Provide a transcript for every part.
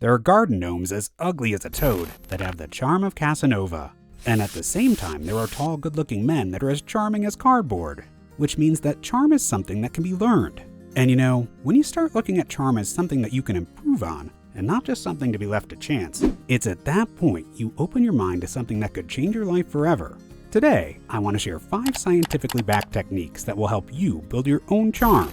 There are garden gnomes as ugly as a toad that have the charm of Casanova. And at the same time, there are tall, good-looking men that are as charming as cardboard, which means that charm is something that can be learned. And you know, when you start looking at charm as something that you can improve on, and not just something to be left to chance, it's at that point you open your mind to something that could change your life forever. Today, I want to share 5 scientifically backed techniques that will help you build your own charm.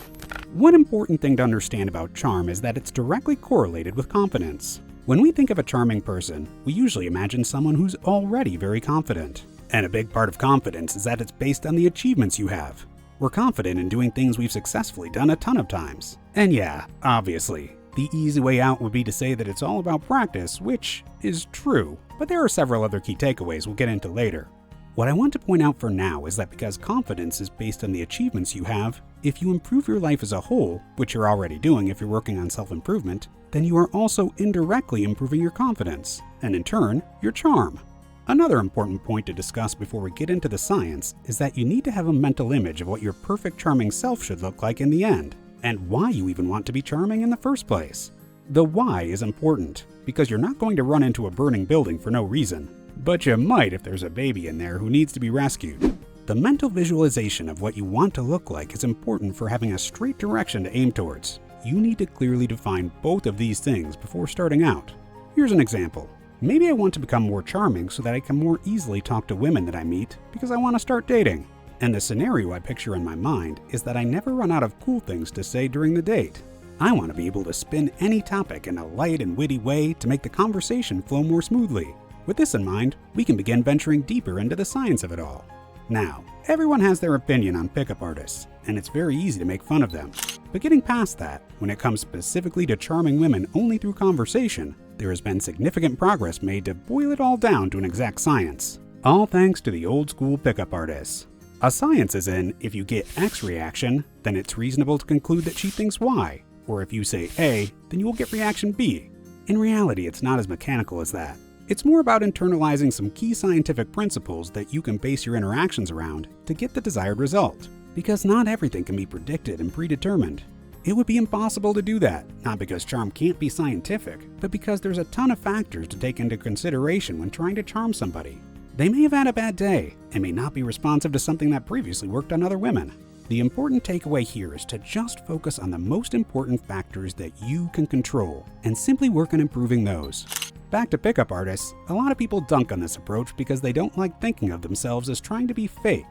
One important thing to understand about charm is that it's directly correlated with confidence. When we think of a charming person, we usually imagine someone who's already very confident. And a big part of confidence is that it's based on the achievements you have. We're confident in doing things we've successfully done a ton of times. And yeah, obviously, the easy way out would be to say that it's all about practice, which is true, but there are several other key takeaways we'll get into later. What I want to point out for now is that because confidence is based on the achievements you have, if you improve your life as a whole, which you're already doing if you're working on self-improvement, then you are also indirectly improving your confidence, and in turn, your charm. Another important point to discuss before we get into the science is that you need to have a mental image of what your perfect charming self should look like in the end, and why you even want to be charming in the first place. The why is important, because you're not going to run into a burning building for no reason, but you might if there's a baby in there who needs to be rescued. The mental visualization of what you want to look like is important for having a straight direction to aim towards. You need to clearly define both of these things before starting out. Here's an example. Maybe I want to become more charming so that I can more easily talk to women that I meet because I want to start dating. And the scenario I picture in my mind is that I never run out of cool things to say during the date. I want to be able to spin any topic in a light and witty way to make the conversation flow more smoothly. With this in mind, we can begin venturing deeper into the science of it all. Now, everyone has their opinion on pickup artists, and it's very easy to make fun of them. But getting past that, when it comes specifically to charming women only through conversation, there has been significant progress made to boil it all down to an exact science. All thanks to the old school pickup artists. A science is in, if you get X reaction, then it's reasonable to conclude that she thinks Y, or if you say A, then you will get reaction B. In reality, it's not as mechanical as that. It's more about internalizing some key scientific principles that you can base your interactions around to get the desired result. Because not everything can be predicted and predetermined. It would be impossible to do that, not because charm can't be scientific, but because there's a ton of factors to take into consideration when trying to charm somebody. They may have had a bad day and may not be responsive to something that previously worked on other women. The important takeaway here is to just focus on the most important factors that you can control and simply work on improving those. Back to pickup artists, a lot of people dunk on this approach because they don't like thinking of themselves as trying to be fake.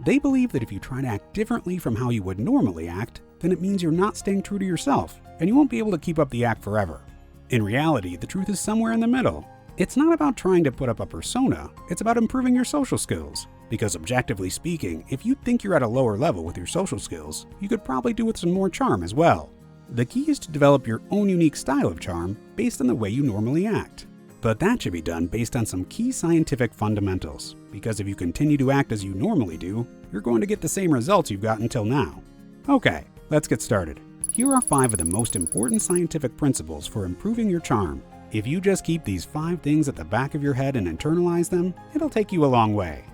They believe that if you try to act differently from how you would normally act, then it means you're not staying true to yourself, and you won't be able to keep up the act forever. In reality, the truth is somewhere in the middle. It's not about trying to put up a persona, it's about improving your social skills. Because objectively speaking, if you think you're at a lower level with your social skills, you could probably do with some more charm as well. The key is to develop your own unique style of charm based on the way you normally act. But that should be done based on some key scientific fundamentals, because if you continue to act as you normally do, you're going to get the same results you've got until now. Okay, let's get started. Here are 5 of the most important scientific principles for improving your charm. If you just keep these 5 things at the back of your head and internalize them, it'll take you a long way.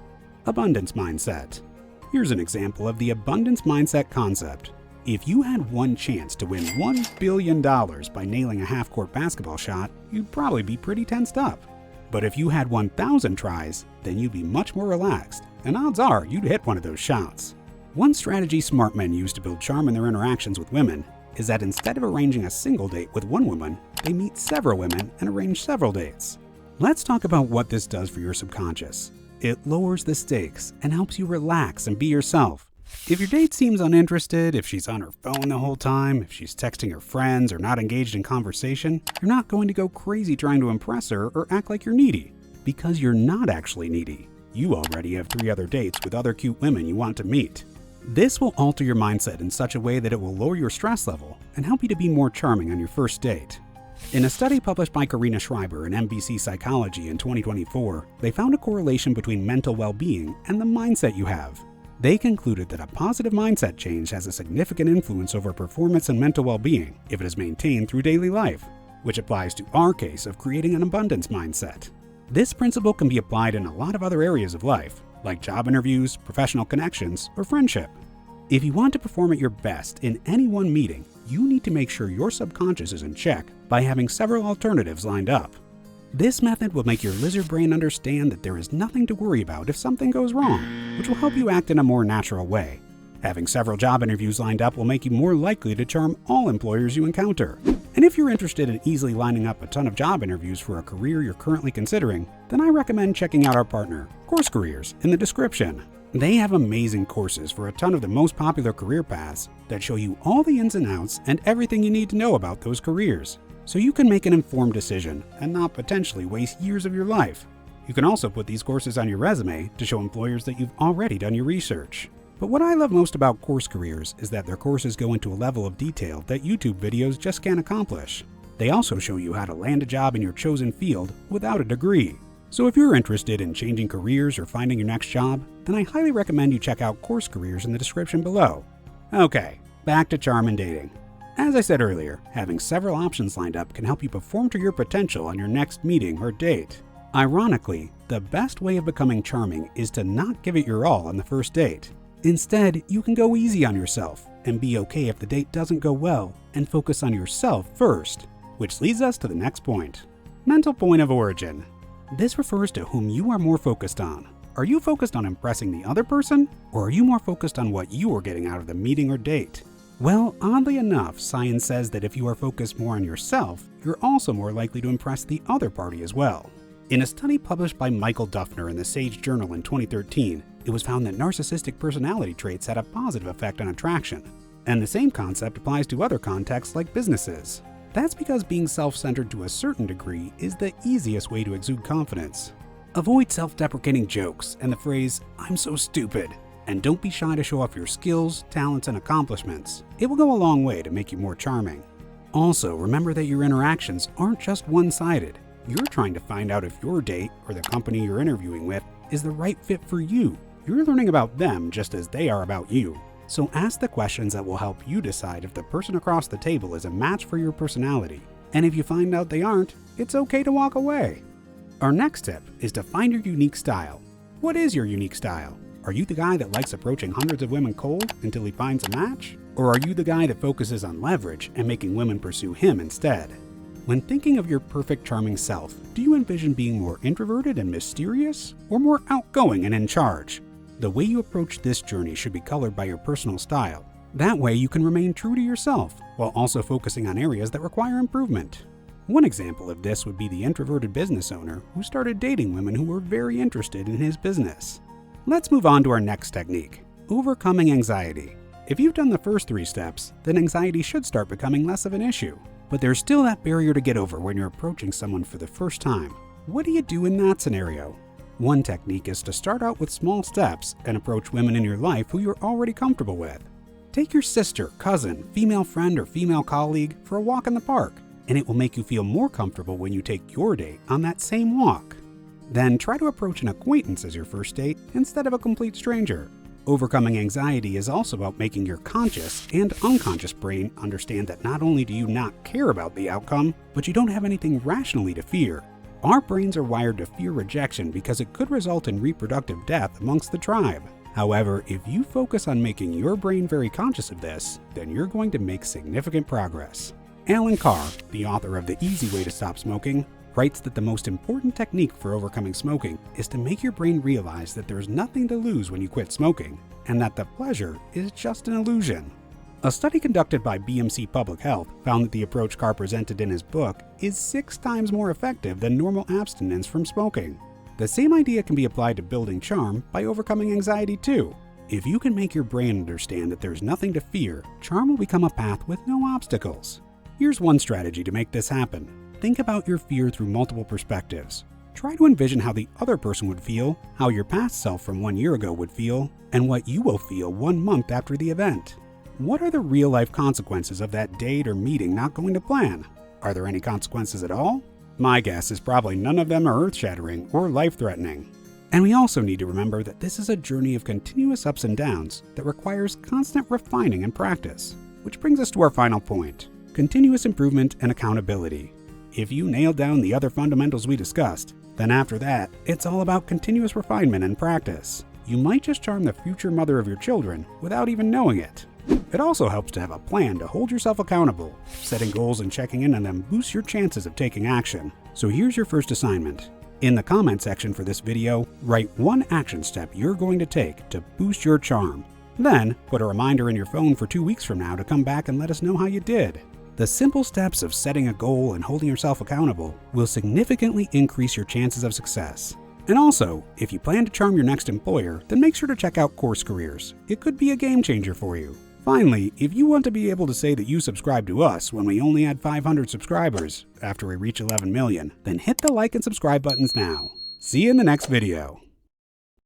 Abundance mindset. Here's an example of the abundance mindset concept. If you had one chance to win $1 billion by nailing a half-court basketball shot, you'd probably be pretty tensed up. But if you had 1,000 tries, then you'd be much more relaxed, and odds are you'd hit one of those shots. One strategy smart men use to build charm in their interactions with women is that instead of arranging a single date with one woman, they meet several women and arrange several dates. Let's talk about what this does for your subconscious. It lowers the stakes and helps you relax and be yourself. If your date seems uninterested, if she's on her phone the whole time, if she's texting her friends or not engaged in conversation, you're not going to go crazy trying to impress her or act like you're needy. Because you're not actually needy. You already have 3 other dates with other cute women you want to meet. This will alter your mindset in such a way that it will lower your stress level and help you to be more charming on your first date. In a study published by Karina Schreiber in NBC Psychology in 2024, they found a correlation between mental well-being and the mindset you have. They concluded that a positive mindset change has a significant influence over performance and mental well-being if it is maintained through daily life, which applies to our case of creating an abundance mindset. This principle can be applied in a lot of other areas of life, like job interviews, professional connections, or friendship. If you want to perform at your best in any one meeting, you need to make sure your subconscious is in check by having several alternatives lined up. This method will make your lizard brain understand that there is nothing to worry about if something goes wrong, which will help you act in a more natural way. Having several job interviews lined up will make you more likely to charm all employers you encounter. And if you're interested in easily lining up a ton of job interviews for a career you're currently considering, then I recommend checking out our partner, Course Careers, in the description. They have amazing courses for a ton of the most popular career paths that show you all the ins and outs and everything you need to know about those careers, so you can make an informed decision and not potentially waste years of your life. You can also put these courses on your resume to show employers that you've already done your research. But what I love most about Course Careers is that their courses go into a level of detail that YouTube videos just can't accomplish. They also show you how to land a job in your chosen field without a degree. So if you're interested in changing careers or finding your next job, then I highly recommend you check out Course Careers in the description below. Okay, back to charm and dating. As I said earlier, having several options lined up can help you perform to your potential on your next meeting or date. Ironically, the best way of becoming charming is to not give it your all on the first date. Instead, you can go easy on yourself and be okay if the date doesn't go well and focus on yourself first, which leads us to the next point. Mental point of origin. This refers to whom you are more focused on. Are you focused on impressing the other person, or are you more focused on what you are getting out of the meeting or date? Well, oddly enough, science says that if you are focused more on yourself, you're also more likely to impress the other party as well. In a study published by Michael Duffner in the Sage Journal in 2013, it was found that narcissistic personality traits had a positive effect on attraction. And the same concept applies to other contexts like businesses. That's because being self-centered to a certain degree is the easiest way to exude confidence. Avoid self-deprecating jokes and the phrase, "I'm so stupid," and don't be shy to show off your skills, talents, and accomplishments. It will go a long way to make you more charming. Also, remember that your interactions aren't just one-sided. You're trying to find out if your date or the company you're interviewing with is the right fit for you. You're learning about them just as they are about you. So ask the questions that will help you decide if the person across the table is a match for your personality. And if you find out they aren't, it's okay to walk away. Our next tip is to find your unique style. What is your unique style? Are you the guy that likes approaching hundreds of women cold until he finds a match? Or are you the guy that focuses on leverage and making women pursue him instead? When thinking of your perfect charming self, do you envision being more introverted and mysterious, or more outgoing and in charge? The way you approach this journey should be colored by your personal style. That way you can remain true to yourself, while also focusing on areas that require improvement. One example of this would be the introverted business owner who started dating women who were very interested in his business. Let's move on to our next technique, overcoming anxiety. If you've done the first 3 steps, then anxiety should start becoming less of an issue. But there's still that barrier to get over when you're approaching someone for the first time. What do you do in that scenario? One technique is to start out with small steps and approach women in your life who you're already comfortable with. Take your sister, cousin, female friend, or female colleague for a walk in the park, and it will make you feel more comfortable when you take your date on that same walk. Then try to approach an acquaintance as your first date instead of a complete stranger. Overcoming anxiety is also about making your conscious and unconscious brain understand that not only do you not care about the outcome, but you don't have anything rationally to fear. Our brains are wired to fear rejection because it could result in reproductive death amongst the tribe. However, if you focus on making your brain very conscious of this, then you're going to make significant progress. Alan Carr, the author of The Easy Way to Stop Smoking, writes that the most important technique for overcoming smoking is to make your brain realize that there's nothing to lose when you quit smoking, and that the pleasure is just an illusion. A study conducted by BMC Public Health found that the approach Carr presented in his book is 6 times more effective than normal abstinence from smoking. The same idea can be applied to building charm by overcoming anxiety too. If you can make your brain understand that there's nothing to fear, charm will become a path with no obstacles. Here's one strategy to make this happen. Think about your fear through multiple perspectives. Try to envision how the other person would feel, how your past self from 1 year ago would feel, and what you will feel 1 month after the event. What are the real-life consequences of that date or meeting not going to plan? Are there any consequences at all? My guess is probably none of them are earth-shattering or life-threatening. And we also need to remember that this is a journey of continuous ups and downs that requires constant refining and practice. Which brings us to our final point, continuous improvement and accountability. If you nail down the other fundamentals we discussed, then after that, it's all about continuous refinement and practice. You might just charm the future mother of your children without even knowing it. It also helps to have a plan to hold yourself accountable. Setting goals and checking in on them boosts your chances of taking action. So here's your first assignment. In the comment section for this video, write one action step you're going to take to boost your charm. Then, put a reminder in your phone for 2 weeks from now to come back and let us know how you did. The simple steps of setting a goal and holding yourself accountable will significantly increase your chances of success. And also, if you plan to charm your next employer, then make sure to check out Course Careers. It could be a game changer for you. Finally, if you want to be able to say that you subscribe to us when we only had 500 subscribers after we reach 11 million, then hit the like and subscribe buttons now. See you in the next video.